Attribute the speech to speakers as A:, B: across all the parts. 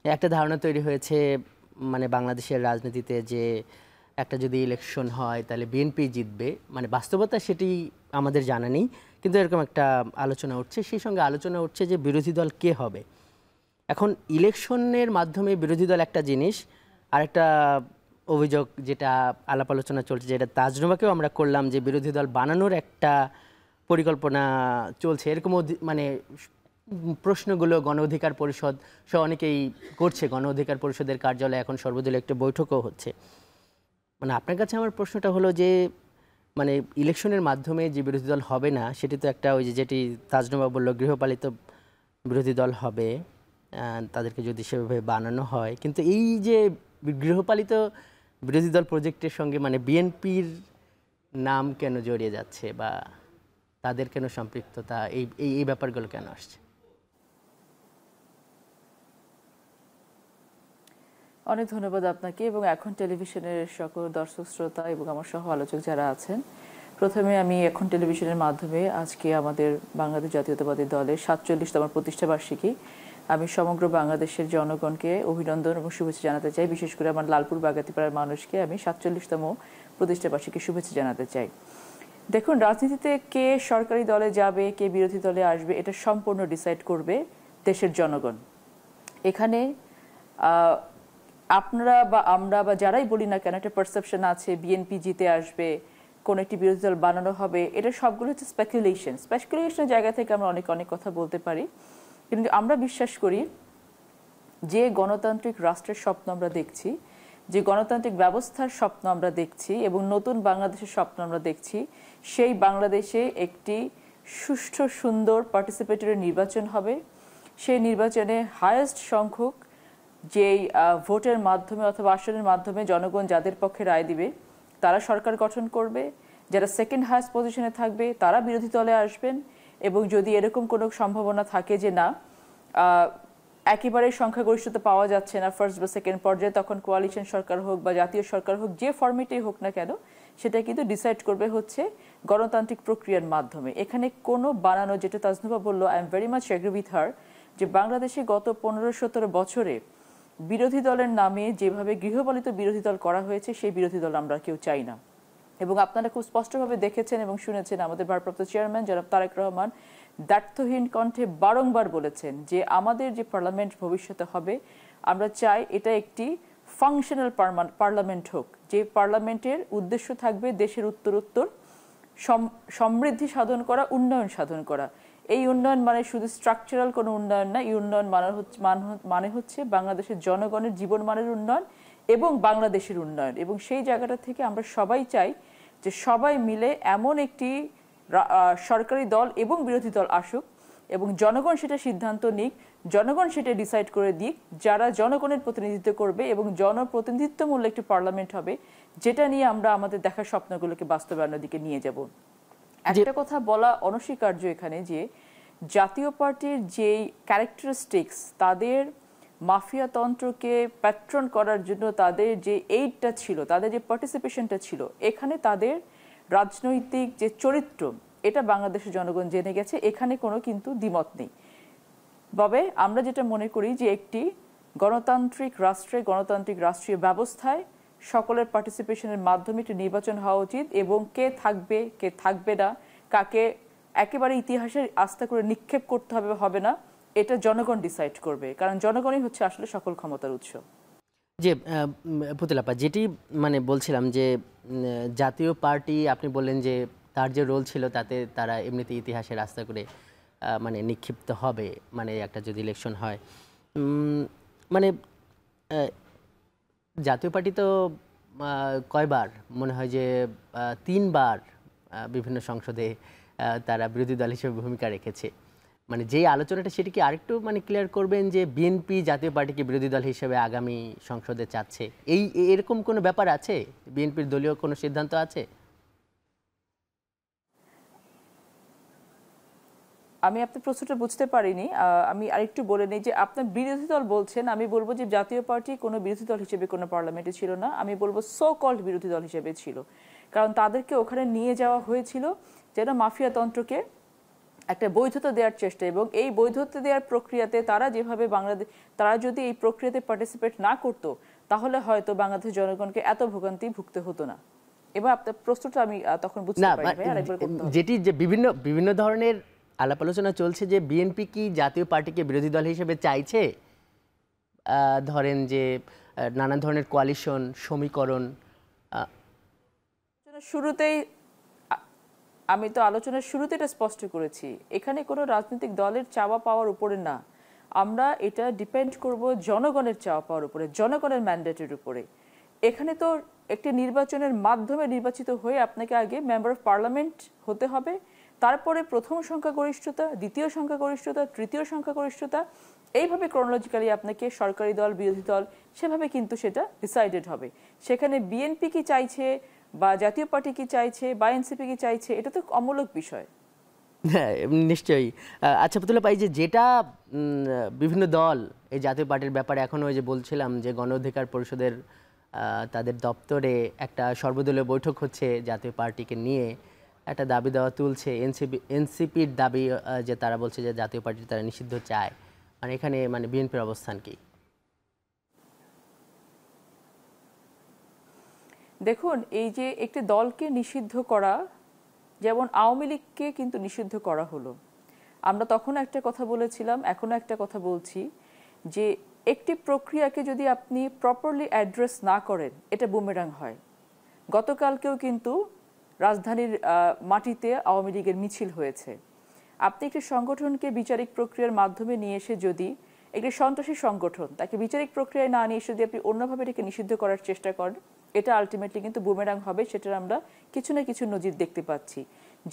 A: একটা ধারণা তৈরি হয়েছে মানে বাংলাদেশের রাজনীতিতে যে একটা যদি ইলেকশন হয় তাহলে বিএনপি জিতবে, মানে বাস্তবতা সেটি আমাদের জানা নেই, কিন্তু এরকম একটা আলোচনা উঠছে। সেই সঙ্গে আলোচনা উঠছে যে বিরোধী দল কে হবে। এখন ইলেকশনের মাধ্যমে বিরোধী দল একটা জিনিস, আরেকটা অভিযোগ যেটা আলাপ আলোচনা চলছে, যেটা তাজরুমাকেও আমরা করলাম, যে বিরোধী দল বানানোর একটা পরিকল্পনা চলছে। এরকম মানে প্রশ্নগুলো গণ অধিকার পরিষদ সহ অনেকেই করছে। গণ অধিকার পরিষদের কার্যালয়ে এখন সর্বদলীয় একটা বৈঠকও হচ্ছে। মানে আপনার কাছে আমার প্রশ্নটা হলো যে মানে ইলেকশনের মাধ্যমে যে বিরোধী দল হবে না, সেটি তো একটা ওই যে যেটি তাজরুমা বলল গৃহপালিত বিরোধী দল হবে, তাদেরকে যদি সেভাবে বানানো হয়। কিন্তু এই যে গৃহপালিত বিরোধী দল প্রজেক্টের সঙ্গে মানে বিএনপির নাম কেন জড়িয়ে যাচ্ছে, বা তাদের কেন সম্পৃক্ততা, এই এই ব্যাপারগুলো কেন আসছে?
B: অনেক ধন্যবাদ আপনাকে এবং এখন টেলিভিশনের সকল দর্শক শ্রোতা এবং আমার সহ আলোচক যারা আছেন। প্রথমে আমি এখন টেলিভিশনের মাধ্যমে আজকে আমাদের বাংলাদেশ জাতীয়তাবাদী দলের ৪৭তম প্রতিষ্ঠাবার্ষিকী আমি সমগ্র বাংলাদেশের জনগণকে অভিনন্দন এবং শুভেচ্ছা জানাতে চাই। বিশেষ করে আমার লালপুর বাগাতিপাড়ার মানুষকে আমি ৪৭তম প্রতিষ্ঠাবার্ষিকী শুভেচ্ছা জানাতে চাই। দেখুন, রাজনীতিতে কে সরকারি দলে যাবে, কে বিরোধী দলে আসবে, এটা সম্পূর্ণ ডিসাইড করবে দেশের জনগণ। এখানে আপনারা বা আমরা বা যারাই বলি না কেন, একটা পারসেপশন আছে বিএনপি জিতে আসবে, কোন একটি বিরোধী দল বানানো হবে, এটা সবগুলো হচ্ছে স্পেকুলেশনের জায়গা থেকে আমরা অনেক অনেক কথা বলতে পারি। কিন্তু আমরা বিশ্বাস করি যে গণতান্ত্রিক রাষ্ট্রের স্বপ্ন আমরা দেখছি, যে গণতান্ত্রিক ব্যবস্থার স্বপ্ন আমরা দেখছি এবং নতুন বাংলাদেশের স্বপ্ন আমরা দেখছি, সেই বাংলাদেশে একটি সুষ্ঠু সুন্দর পার্টিসিপেটরি নির্বাচন হবে। সেই নির্বাচনে হায়েস্ট সংখ্যক যেই ভোটের মাধ্যমে অথবা আসনের মাধ্যমে জনগণ যাদের পক্ষে রায় দিবে তারা সরকার গঠন করবে। যারা সেকেন্ড হায়েস্ট পজিশনে থাকবে তারা বিরোধী দলে আসবেন। এবং যদি এরকম কোনো সম্ভাবনা থাকে যে না একেবারে সংখ্যাগরিষ্ঠতা পাওয়া যাচ্ছে না ফার্স্ট বা সেকেন্ড পর্যায়ে, তখন কোয়ালিশন সরকার হোক বা জাতীয় সরকার হোক, যে ফরম্যাটেই হোক না কেন, সেটা কিন্তু ডিসাইড করবে হচ্ছে গণতান্ত্রিক প্রক্রিয়ার মাধ্যমে। এখানে কোনো বানানো, যেটা তাজনুভা বললো, I am very much agree with her, যে বাংলাদেশে গত ১৫-১৭ বছরে বিরোধী দলের নামে যেভাবে গৃহপালিত বিরোধী দল করা হয়েছে, সেই বিরোধী দল আমরা কেউ চাই না। এবং আপনারা খুব স্পষ্টভাবে দেখেছেন এবং শুনেছেন আমাদের ভারপ্রাপ্ত চেয়ারম্যান জনাব তারেক রহমান দ্ব্যর্থহীন কণ্ঠে বারংবার বলেছেন যে আমাদের যে পার্লামেন্ট ভবিষ্যতে হবে, আমরা চাই এটা একটি ফাংশনাল পার্লামেন্ট হোক, যে পার্লামেন্টের উদ্দেশ্য থাকবে দেশের উত্তরোত্তর সমৃদ্ধি সাধন করা, উন্নয়ন সাধন করা। এই উন্নয়ন মানে শুধু স্ট্রাকচারাল কোনো উন্নয়ন না, এই উন্নয়ন মানে হচ্ছে বাংলাদেশের জনগণের জীবনমানের উন্নয়ন এবং বাংলাদেশের উন্নয়ন। এবং সেই জায়গাটা থেকে আমরা সবাই চাই যে সবাই মিলে এমন একটি সরকারি দল এবং বিরোধী দল আসুক এবং জনগণ সেটা সিদ্ধান্ত নিক, জনগণ সেটা ডিসাইড করে দিক, যারা জনগণের প্রতিনিধিত্ব করবে এবং জনপ্রতিনিধিত্বমূলক একটি পার্লামেন্ট হবে, যেটা নিয়ে আমরা আমাদের দেখা স্বপ্নগুলোকে বাস্তবায়নের দিকে নিয়ে যাব। একটা কথা বলা অনস্বীকার্য এখানে, যে জাতীয় পার্টির যেই ক্যারেক্টারিস্টিক্স, তাদের মাফিয়াতন্ত্রকে প্যাট্রন করার জন্য তাদের যে এইডটা ছিল, তাদের যে পার্টিসিপেশনটা ছিল, এখানে তাদের রাজনৈতিক যে চরিত্র, এটা বাংলাদেশের জনগণ জেনে গেছে। এখানে কোনো কিন্তু দ্বিমত নেই। তবে আমরা যেটা মনে করি যে একটি গণতান্ত্রিক রাষ্ট্রে, গণতান্ত্রিক রাষ্ট্রীয় ব্যবস্থায় সকলের পার্টিসিপেশনের মাধ্যমে একটি নির্বাচন হওয়া উচিত এবং কে থাকবে কে থাকবে না, কাকে একেবারে ইতিহাসের আস্থা করে নিক্ষেপ করতে হবে না, এটা জনগণ ডিসাইড করবে, কারণ জনগণই হচ্ছে আসলে সকল ক্ষমতার উৎস।
A: যে পুতুলাপা যেটি মানে বলছিলাম যে জাতীয় পার্টি, আপনি বললেন যে তার যে রোল ছিল তাতে তারা এমনিতে ইতিহাসের রাস্তা করে মানে নিক্ষিপ্ত হবে, মানে একটা যদি ইলেকশন হয়। মানে জাতীয় পার্টি তো কয়বার, মনে হয় যে 3বার বিভিন্ন সংসদে তারা বিরোধী দল হিসেবে ভূমিকা রেখেছে। মানে যেই আলোচনাটা সেটি কি আরেকটু মানে ক্লিয়ার করবেন যে বিএনপি জাতীয় পার্টিকে বিরোধী দল হিসেবে আগামী সংসদে চাচ্ছে, এরকম কোনো ব্যাপার আছে? বিএনপির দলীয় কোনো সিদ্ধান্ত আছে?
B: আমি আপনার প্রশ্নটা বুঝতে পারিনি, আমি আরেকটু বলে নিই যে আপনার বিরোধী দল বলছেন, আমি বলবো যে জাতীয় পার্টি কোনো বিরোধী দল হিসেবে কোনো পার্লামেন্টে ছিল না, আমি বলবো সো কল্ড বিরোধী দল হিসেবে ছিল। কারণ তাদেরকে ওখানে নিয়ে যাওয়া হয়েছিল যেন মাফিয়াতন্ত্রকে একটা বৈধতা দেওয়ার চেষ্টা, এবং এই বৈধতা দেওয়ার প্রক্রিয়াতে তারা যেভাবে তারা যদি এই প্রক্রিয়াতে পার্টিসিপেট না করতো, তাহলে হয়তো বাংলাদেশের জনগণকে এত ভোগান্তি ভুগতে হতো না। এবার আপনার প্রশ্নটা আমি তখন বুঝতে পারি ভাই, আরেকবার করতে হবে।
A: যেটি যে বিভিন্ন বিভিন্ন ধরনের আলাপ আলোচনা চলছে যে বিএনপি কি জাতীয় পার্টিকে বিরোধী দল হিসেবে চাইছে, ধরেন যে নানান ধরনের কোয়ালিশন সমীকরণ।
B: শুরুতেই আমি তো আলোচনার শুরুতে এটা স্পষ্ট করেছি, এখানে কোনো রাজনৈতিক দলের চাওয়া পাওয়ার উপরে না, আমরা এটা ডিপেন্ড করব জনগণের চাওয়া পাওয়ার উপরে, জনগণের ম্যান্ডেটের উপরে। এখানে তো একটি নির্বাচনের মাধ্যমে নির্বাচিত হয়ে আপনাকে আগে মেম্বার অফ পার্লামেন্ট হতে হবে, তারপরে প্রথম সংখ্যাগরিষ্ঠতা, দ্বিতীয় সংখ্যাগরিষ্ঠতা, তৃতীয় সংখ্যাগরিষ্ঠতা, এইভাবে ক্রোনোলজিক্যালি আপনাকে সরকারি দল বিরোধী দল সেভাবে কিন্তু সেটা ডিসাইডেড হবে। সেখানে বিএনপি কি চাইছে বা জাতীয় পার্টি কি চাইছে বা এনসিপি কি চাইছে, এটা তো অমূলক বিষয়।
A: হ্যাঁ নিশ্চয়ই। আচ্ছা ফতুল্লা ভাই, যেটা বিভিন্ন দল এই জাতীয় পার্টির ব্যাপারে এখনও যে বলছিলাম যে গণ অধিকার পরিষদের তাদের দপ্তরে একটা সর্বদলীয় বৈঠক হচ্ছে জাতীয় পার্টিকে নিয়ে, একটা দাবি দেওয়া তুলছে এনসিপির দাবি যে তারা বলছে যে জাতীয় পার্টি তারা নিষিদ্ধ চায়, মানে এখানে মানে বিএনপির অবস্থান কি?
B: দেখুন, এই যে একটি দলকে নিষিদ্ধ করা, যেমন আওয়ামী লীগকে কিন্তু নিষিদ্ধ করা হলো, আমরা তখন একটা কথা বলেছিলাম, এখনো একটা কথা বলছি, যে একটি প্রক্রিয়াকে যদি আপনি প্রপারলি অ্যাড্রেস না করেন এটা বুমেরাং হয়। গতকালকেও কিন্তু রাজধানীর মাটিতে আওয়ামী লীগের মিছিল হয়েছে। আপনি একটি সংগঠনকে বিচারিক প্রক্রিয়ার মাধ্যমে নিয়ে এসে যদি একটি সন্ত্রাসী সংগঠন, তাকে বিচারিক প্রক্রিয়ায় না নিয়ে এসে যদি আপনি অন্যভাবে এটাকে নিষিদ্ধ করার চেষ্টা করেন, এটা আলটিমেটলি কিন্তু বুমেরাং হবে। সেটার আমরা কিছু না কিছু নজির দেখতে পাচ্ছি।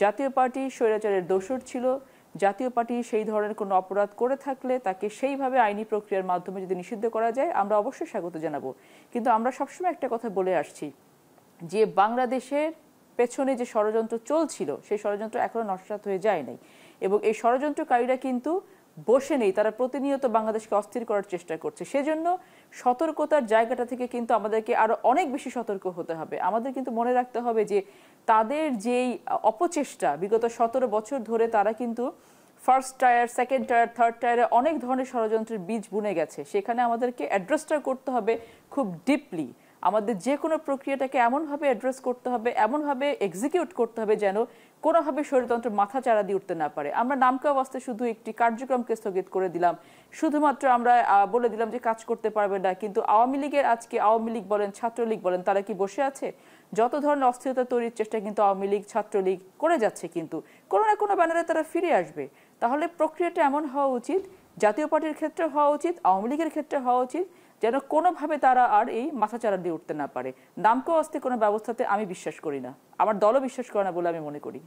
B: জাতীয় পার্টি স্বৈরাচারের দোসর ছিল, জাতীয় পার্টি সেই ধরনের কোনো অপরাধ করে থাকলে তাকে সেইভাবে আইনি প্রক্রিয়ার মাধ্যমে যদি নিষিদ্ধ করা যায়, আমরা অবশ্যই স্বাগত জানাবো। কিন্তু আমরা সবসময় একটা কথা বলে আসছি, যে বাংলাদেশের পেছনে যে ষড়যন্ত্র চলছিল সেই ষড়যন্ত্র এখনো নস্যাৎ হয়ে যায় নাই, এবং এই ষড়যন্ত্রকারীরা কিন্তু বসে নেই, তারা প্রতিনিয়ত বাংলাদেশকে অস্থির করার চেষ্টা করছে। সেজন্য সতর্কতার জায়গাটা থেকে কিন্তু আমাদেরকে আরো অনেক বেশি সতর্ক হতে হবে। আমাদের কিন্তু মনে রাখতে হবে যে তাদের যেই অপচেষ্টা, বিগত 17 বছর ধরে তারা কিন্তু first tier, second tier, third টায়ারে অনেক ধরনের ষড়যন্ত্রের বীজ বুনে গেছে। সেখানে আমাদেরকে অ্যাড্রেসটা করতে হবে খুব ডিপলি। আমাদের যে কোনো প্রক্রিয়াটাকে এমনভাবে অ্যাড্রেস করতে হবে, এমনভাবে এক্সিকিউট করতে হবে যেন কোনোভাবে স্বৈরতন্ত্র মাথা চাড়া দিয়ে উঠতে না পারে। আমরা নামকা অবস্থা শুধু একটি কার্যক্রমকে স্থগিত করে দিলাম, শুধুমাত্র আমরা বলে দিলাম যে কাজ করতে পারবে না, কিন্তু আওয়ামী লীগের আজকে আওয়ামী লীগ বলেন, ছাত্রলীগ বলেন, তারা কি বসে আছে? যত ধরনের অস্থিরতা তৈরির চেষ্টা কিন্তু আওয়ামী লীগ, ছাত্রলীগ করে যাচ্ছে, কিন্তু কোনো না কোনো ব্যানারে তারা ফিরে আসবে। তাহলে প্রক্রিয়াটা এমন হওয়া উচিত, জাতীয় পার্টির ক্ষেত্রে হওয়া উচিত, আওয়ামী লীগের ক্ষেত্রে হওয়া উচিত, যেন কোনোভাবে তারা আর এই মাথাচাড়া দিয়ে উঠতে না পারে। নামকা অস্তে কোনো ব্যবস্থাতে আমি বিশ্বাস করি না, আমার দলও বিশ্বাস করে না বলে আমি মনে করি।